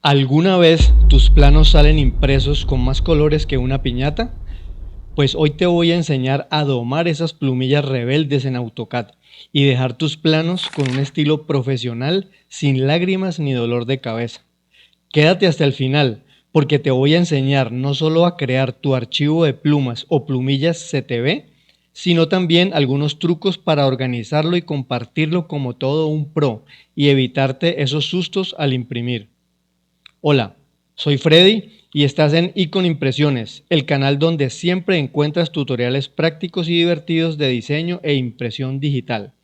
¿Alguna vez tus planos salen impresos con más colores que una piñata? Pues hoy te voy a enseñar a domar esas plumillas rebeldes en AutoCAD y dejar tus planos con un estilo profesional sin lágrimas ni dolor de cabeza. Quédate hasta el final porque te voy a enseñar no solo a crear tu archivo de plumas o plumillas CTV, sino también algunos trucos para organizarlo y compartirlo como todo un pro y evitarte esos sustos al imprimir. Hola, soy Freddy y estás en Icon Impresiones, el canal donde siempre encuentras tutoriales prácticos y divertidos de diseño e impresión digital.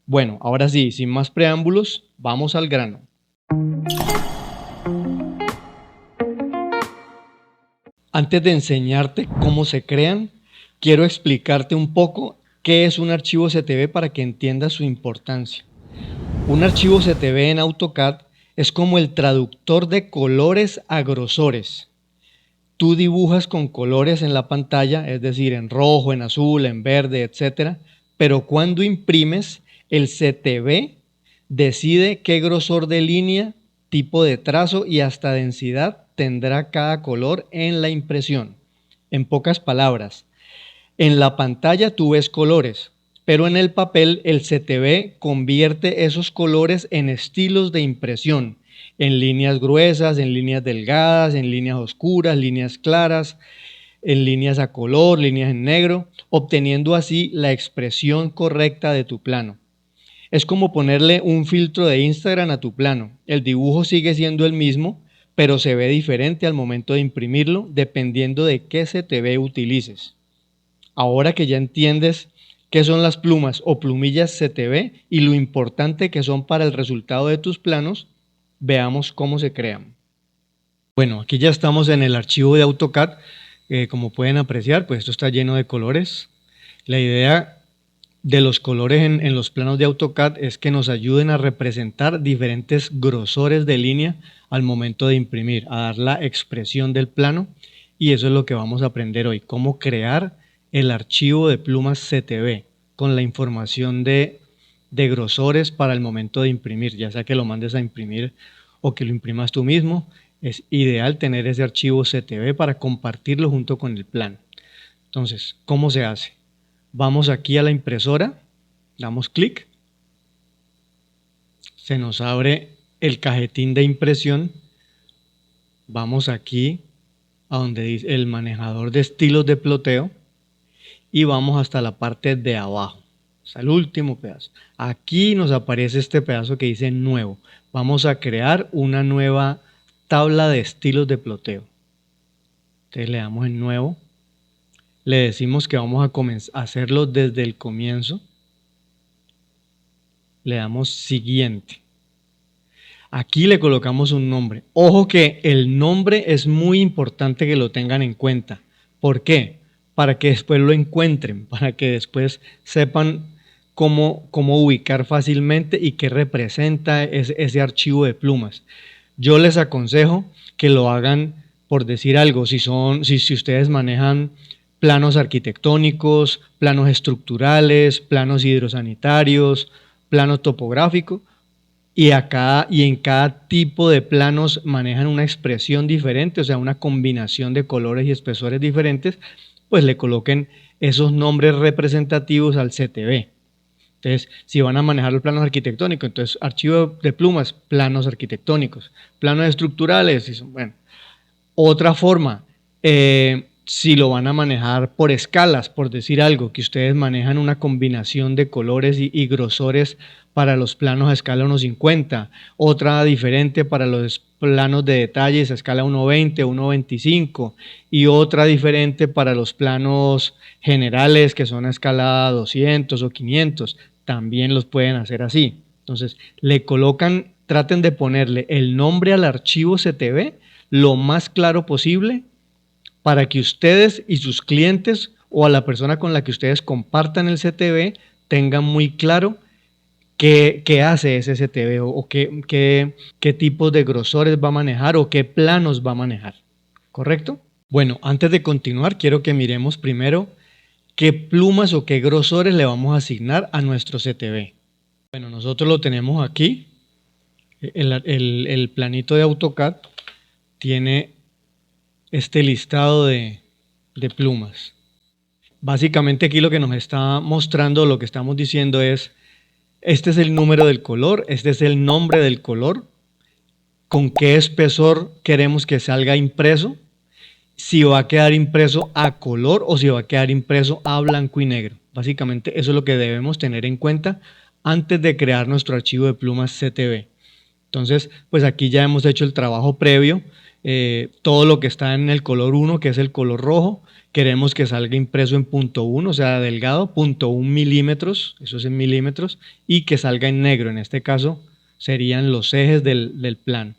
Bueno, ahora sí, sin más preámbulos, vamos al grano. Antes de enseñarte cómo se crean, quiero explicarte un poco qué es un archivo CTV para que entiendas su importancia. Un archivo CTV en AutoCAD es como el traductor de colores a grosores. Tú dibujas con colores en la pantalla, es decir, en rojo, en azul, en verde, etc. Pero cuando imprimes, el CTV decide qué grosor de línea, tipo de trazo y hasta densidad tendrá cada color en la impresión. En pocas palabras, en la pantalla tú ves colores, pero en el papel el CTV convierte esos colores en estilos de impresión, en líneas gruesas, en líneas delgadas, en líneas oscuras, líneas claras, en líneas a color, líneas en negro, obteniendo así la expresión correcta de tu plano. Es como ponerle un filtro de Instagram a tu plano. El dibujo sigue siendo el mismo, pero se ve diferente al momento de imprimirlo, dependiendo de qué CTV utilices. Ahora que ya entiendes qué son las plumas o plumillas CTV y lo importante que son para el resultado de tus planos, veamos cómo se crean. Bueno, aquí ya estamos en el archivo de AutoCAD. Como pueden apreciar, pues esto está lleno de colores. La idea de los colores en los planos de AutoCAD es que nos ayuden a representar diferentes grosores de línea al momento de imprimir, a dar la expresión del plano, y eso es lo que vamos a aprender hoy, cómo crear el archivo de plumas CTV con la información de grosores para el momento de imprimir, ya sea que lo mandes a imprimir o que lo imprimas tú mismo. Es ideal tener ese archivo CTV para compartirlo junto con el plano. Entonces, ¿cómo se hace? Vamos aquí a la impresora, damos clic, se nos abre el cajetín de impresión, vamos aquí a donde dice el manejador de estilos de ploteo y vamos hasta la parte de abajo, hasta el último pedazo. Aquí nos aparece este pedazo que dice nuevo. Vamos a crear una nueva tabla de estilos de ploteo. Entonces le damos en nuevo. Le decimos que vamos a hacerlo desde el comienzo. Le damos siguiente. Aquí le colocamos un nombre. Ojo que el nombre es muy importante que lo tengan en cuenta. ¿Por qué? Para que después lo encuentren, para que después sepan cómo ubicar fácilmente y qué representa ese archivo de plumas. Yo les aconsejo que lo hagan, por decir algo, si ustedes manejan planos arquitectónicos, planos estructurales, planos hidrosanitarios, plano topográfico, y en cada tipo de planos manejan una expresión diferente, o sea, una combinación de colores y espesores diferentes, pues le coloquen esos nombres representativos al CTV. Entonces, si van a manejar los planos arquitectónicos, entonces archivo de plumas, planos arquitectónicos, planos estructurales, bueno. Otra forma, si lo van a manejar por escalas, por decir algo, que ustedes manejan una combinación de colores y grosores para los planos a escala 1.50, otra diferente para los planos de detalles a escala 1.20, 1.25 y otra diferente para los planos generales que son a escala 200 o 500, también los pueden hacer así. Entonces, le colocan, traten de ponerle el nombre al archivo CTV lo más claro posible para que ustedes y sus clientes o a la persona con la que ustedes compartan el CTV tengan muy claro qué hace ese CTV o qué tipos de grosores va a manejar o qué planos va a manejar. ¿Correcto? Bueno, antes de continuar, quiero que miremos primero qué plumas o qué grosores le vamos a asignar a nuestro CTV. Bueno, nosotros lo tenemos aquí, el planito de AutoCAD. tiene este listado de plumas. Básicamente aquí lo que nos está mostrando, lo que estamos diciendo es, este es el número del color, este es el nombre del color, con qué espesor queremos que salga impreso, si va a quedar impreso a color o si va a quedar impreso a blanco y negro. Básicamente eso es lo que debemos tener en cuenta antes de crear nuestro archivo de plumas CTV. Entonces, pues aquí ya hemos hecho el trabajo previo, todo lo que está en el color 1, que es el color rojo, queremos que salga impreso en .1, o sea, delgado, .1 milímetros, eso es en milímetros, y que salga en negro, en este caso serían los ejes del plano.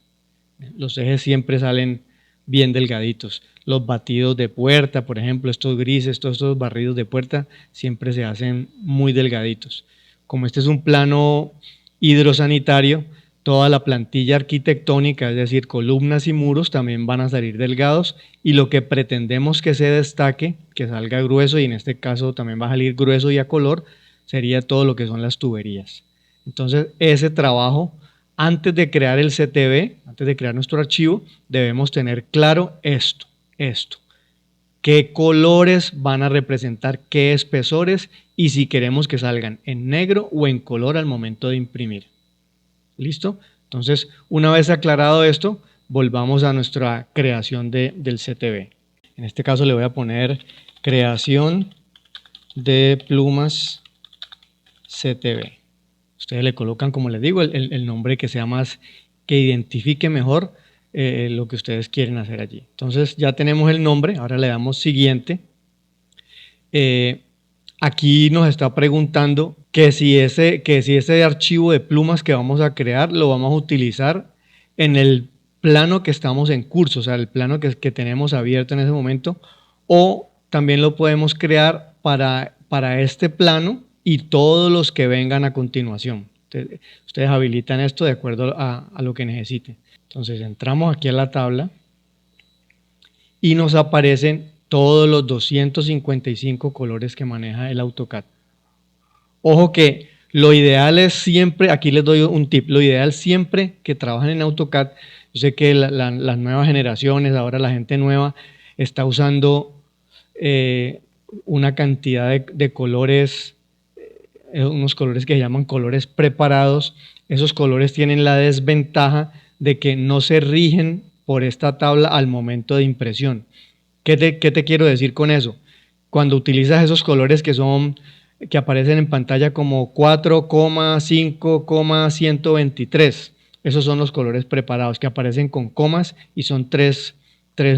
Los ejes siempre salen bien delgaditos. Los batidos de puerta, por ejemplo, estos grises, todos estos barridos de puerta, siempre se hacen muy delgaditos. Como este es un plano hidrosanitario, toda la plantilla arquitectónica, es decir, columnas y muros, también van a salir delgados, y lo que pretendemos que se destaque, que salga grueso, y en este caso también va a salir grueso y a color, sería todo lo que son las tuberías. Entonces, ese trabajo, antes de crear el CTV, antes de crear nuestro archivo, debemos tener claro esto. Qué colores van a representar qué espesores y si queremos que salgan en negro o en color al momento de imprimir. ¿Listo? Entonces, una vez aclarado esto, volvamos a nuestra creación del CTV. En este caso le voy a poner creación de plumas CTV. Ustedes le colocan, como les digo, el nombre que sea más, que identifique mejor lo que ustedes quieren hacer allí. Entonces ya tenemos el nombre, ahora le damos siguiente. Aquí nos está preguntando que si ese archivo de plumas que vamos a crear lo vamos a utilizar en el plano que estamos en curso, o sea, el plano que tenemos abierto en ese momento, o también lo podemos crear para este plano y todos los que vengan a continuación. Ustedes habilitan esto de acuerdo a lo que necesiten. Entonces entramos aquí a la tabla y nos aparecen todos los 255 colores que maneja el AutoCAD. Ojo que lo ideal es siempre, aquí les doy un tip, lo ideal siempre que trabajan en AutoCAD, yo sé que las nuevas generaciones, ahora la gente nueva está usando una cantidad de colores, unos colores que se llaman colores preparados. Esos colores tienen la desventaja de que no se rigen por esta tabla al momento de impresión. ¿Qué te quiero decir con eso? Cuando utilizas esos colores que aparecen en pantalla como 4,5,123, esos son los colores preparados que aparecen con comas y son tres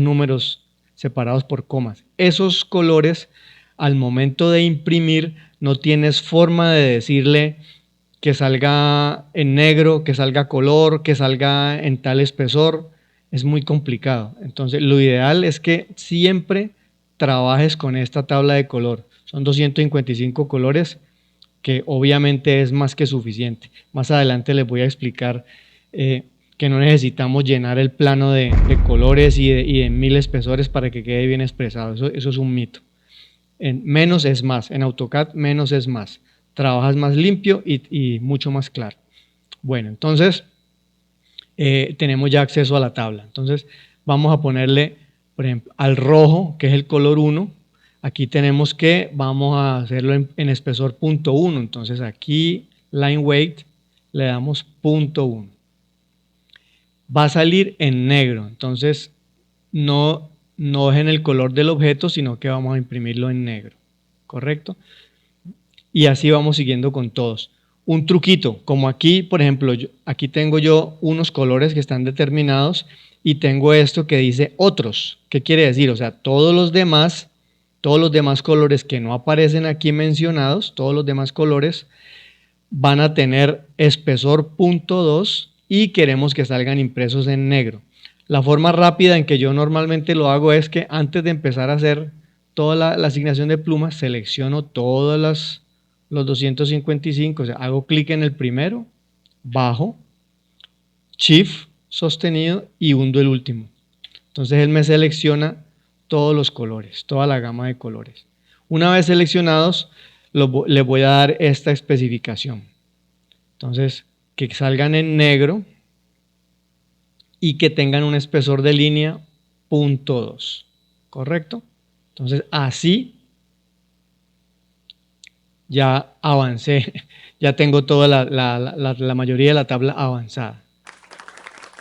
números separados por comas. Esos colores, al momento de imprimir, no tienes forma de decirle que salga en negro, que salga color, que salga en tal espesor. Es muy complicado. Entonces, lo ideal es que siempre trabajes con esta tabla de color. Son 255 colores, que obviamente es más que suficiente. Más adelante les voy a explicar que no necesitamos llenar el plano de colores y de 1000 espesores para que quede bien expresado. Eso es un mito. Menos es más. En AutoCAD, menos es más. Trabajas más limpio y mucho más claro. Bueno, entonces tenemos ya acceso a la tabla. Entonces vamos a ponerle, por ejemplo, al rojo, que es el color 1. Aquí tenemos que vamos a hacerlo en espesor .1. Entonces aquí, line weight, le damos .1. Va a salir en negro. Entonces no es en el color del objeto, sino que vamos a imprimirlo en negro. ¿Correcto? Y así vamos siguiendo con todos. Un truquito, como aquí, por ejemplo, aquí tengo yo unos colores que están determinados y tengo esto que dice otros. ¿Qué quiere decir? O sea, todos los demás colores que no aparecen aquí mencionados, todos los demás colores van a tener espesor .2 y queremos que salgan impresos en negro. La forma rápida en que yo normalmente lo hago es que antes de empezar a hacer toda la asignación de plumas, selecciono todos los 255, o sea, hago clic en el primero, bajo, Shift sostenido y hundo el último. Entonces él me selecciona todos los colores, toda la gama de colores. Una vez seleccionados, les voy a dar esta especificación. Entonces, que salgan en negro y que tengan un espesor de línea 0.2, ¿correcto? Entonces así ya avancé, ya tengo toda la mayoría de la tabla avanzada.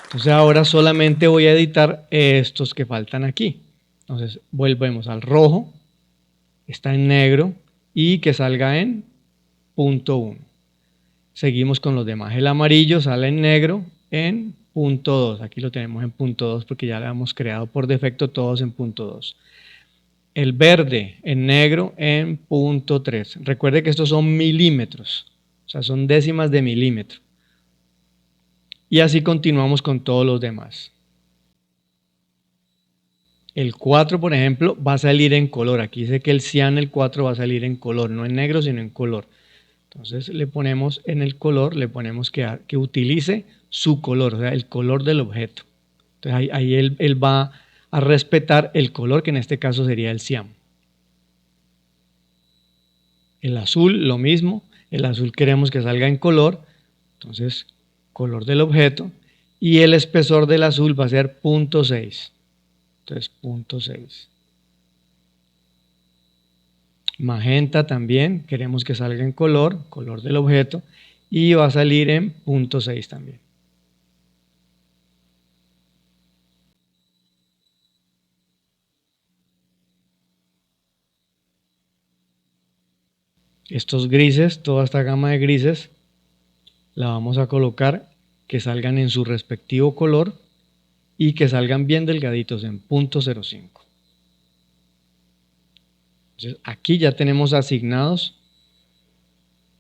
Entonces ahora solamente voy a editar estos que faltan aquí. Entonces volvemos al rojo, está en negro y que salga en 0.1. Seguimos con los demás. El amarillo sale en negro en 0.2. Aquí lo tenemos en 0.2 porque ya lo hemos creado por defecto todos en 0.2. El verde en negro en 0.3. Recuerde que estos son milímetros, o sea, son décimas de milímetro. Y así continuamos con todos los demás. El 4, por ejemplo, va a salir en color. Aquí dice que el cian, el 4, va a salir en color, no en negro, sino en color. Entonces le ponemos en el color, le ponemos que utilice su color, o sea, el color del objeto. Entonces ahí él va a respetar el color, que en este caso sería el cian. El azul, lo mismo. El azul queremos que salga en color, entonces color del objeto. Y el espesor del azul va a ser 0.6. Entonces 0.6. Magenta también, queremos que salga en color, color del objeto, y va a salir en 0.6 también. Estos grises, toda esta gama de grises, la vamos a colocar que salgan en su respectivo color y que salgan bien delgaditos en 0.05. Entonces aquí ya tenemos asignados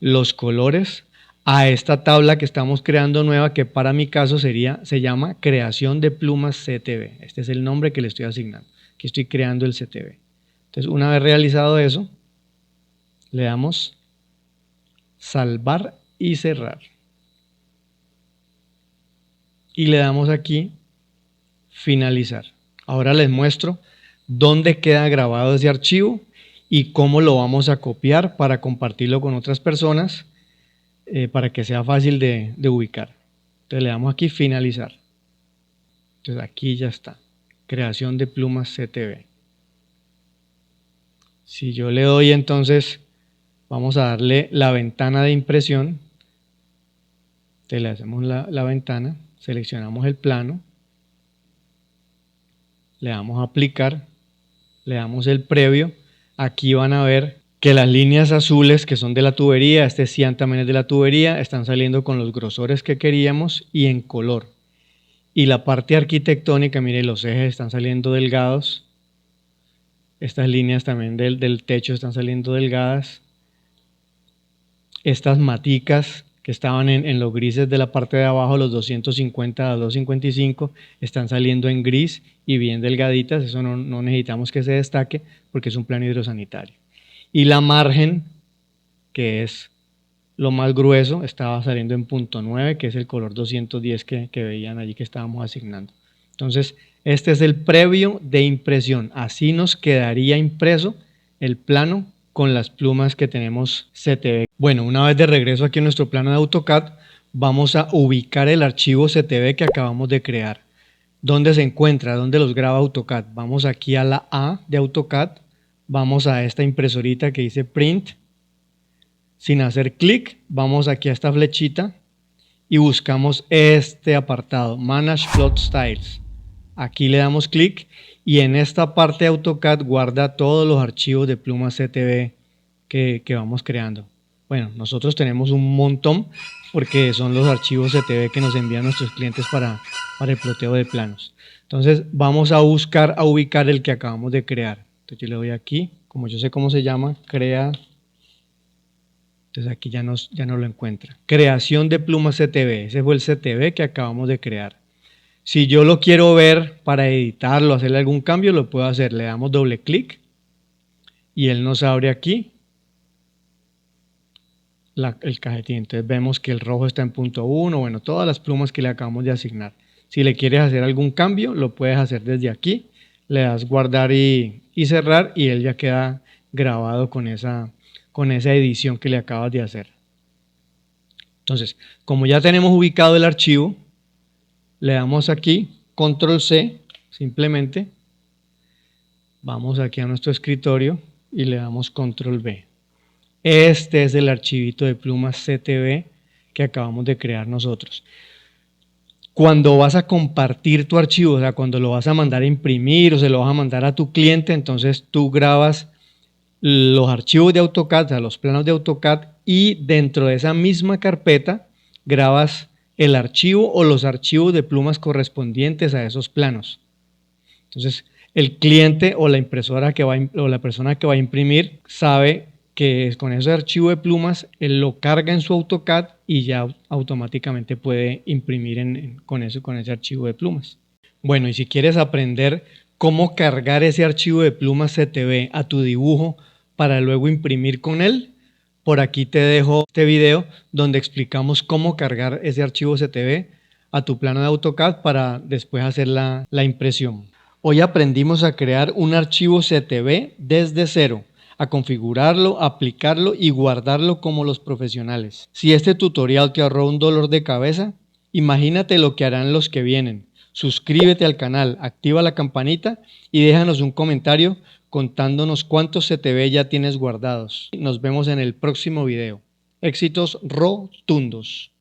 los colores a esta tabla que estamos creando nueva, que para mi caso se llama creación de plumas CTV. Este es el nombre que le estoy asignando. Aquí estoy creando el CTV. Entonces, una vez realizado eso, le damos salvar y cerrar. Y le damos aquí finalizar. Ahora les muestro dónde queda grabado ese archivo y cómo lo vamos a copiar para compartirlo con otras personas, para que sea fácil de ubicar. Entonces le damos aquí finalizar. Entonces aquí ya está, creación de plumas CTV. Si yo le doy entonces, vamos a darle la ventana de impresión. Entonces le hacemos la ventana, seleccionamos el plano, le damos a aplicar, le damos el previo. Aquí van a ver que las líneas azules que son de la tubería, este cian también es de la tubería, están saliendo con los grosores que queríamos y en color. Y la parte arquitectónica, mire, los ejes están saliendo delgados. Estas líneas también del techo están saliendo delgadas. Estas maticas que estaban en los grises de la parte de abajo, los 250 a 255, están saliendo en gris y bien delgaditas. Eso no necesitamos que se destaque porque es un plano hidrosanitario. Y la margen, que es lo más grueso, estaba saliendo en 0.9, que es el color 210 que veían allí que estábamos asignando. Entonces, este es el previo de impresión. Así nos quedaría impreso el plano con las plumas que tenemos CTV. Bueno, una vez de regreso aquí en nuestro plano de AutoCAD, vamos a ubicar el archivo CTV que acabamos de crear. ¿Dónde se encuentra? ¿Dónde los graba AutoCAD? Vamos aquí a la A de AutoCAD, vamos a esta impresorita que dice Print. Sin hacer clic, vamos aquí a esta flechita y buscamos este apartado, Manage Plot Styles. Aquí le damos clic y en esta parte de AutoCAD guarda todos los archivos de plumas CTV que vamos creando. Bueno, nosotros tenemos un montón porque son los archivos CTV que nos envían nuestros clientes para el ploteo de planos. Entonces vamos a buscar, a ubicar el que acabamos de crear. Entonces yo le doy aquí, como yo sé cómo se llama, crea. Entonces aquí ya no lo encuentra. Creación de plumas CTV. Ese fue el CTV que acabamos de crear. Si yo lo quiero ver para editarlo, hacerle algún cambio, lo puedo hacer. Le damos doble clic y él nos abre aquí el cajetín. Entonces vemos que el rojo está en 0.1. Bueno, todas las plumas que le acabamos de asignar. Si le quieres hacer algún cambio, lo puedes hacer desde aquí. Le das guardar y cerrar y él ya queda grabado con esa edición que le acabas de hacer. Entonces, como ya tenemos ubicado el archivo, Le damos aquí control C, simplemente. Vamos aquí a nuestro escritorio y le damos control V. Este es el archivito de plumas CTV que acabamos de crear nosotros. Cuando vas a compartir tu archivo, o sea, cuando lo vas a mandar a imprimir o se lo vas a mandar a tu cliente, entonces tú grabas los archivos de AutoCAD, o sea, los planos de AutoCAD, y dentro de esa misma carpeta grabas el archivo o los archivos de plumas correspondientes a esos planos. Entonces, el cliente o la impresora o la persona que va a imprimir sabe que con ese archivo de plumas él lo carga en su AutoCAD y ya automáticamente puede imprimir con ese archivo de plumas. Bueno, y si quieres aprender cómo cargar ese archivo de plumas CTV a tu dibujo para luego imprimir con él, por aquí te dejo este video donde explicamos cómo cargar ese archivo CTV a tu plano de AutoCAD para después hacer la impresión. Hoy aprendimos a crear un archivo CTV desde cero, a configurarlo, aplicarlo y guardarlo como los profesionales. Si este tutorial te ahorró un dolor de cabeza, imagínate lo que harán los que vienen. Suscríbete al canal, activa la campanita y déjanos un comentario contándonos cuántos CTV ya tienes guardados. Nos vemos en el próximo video. Éxitos rotundos.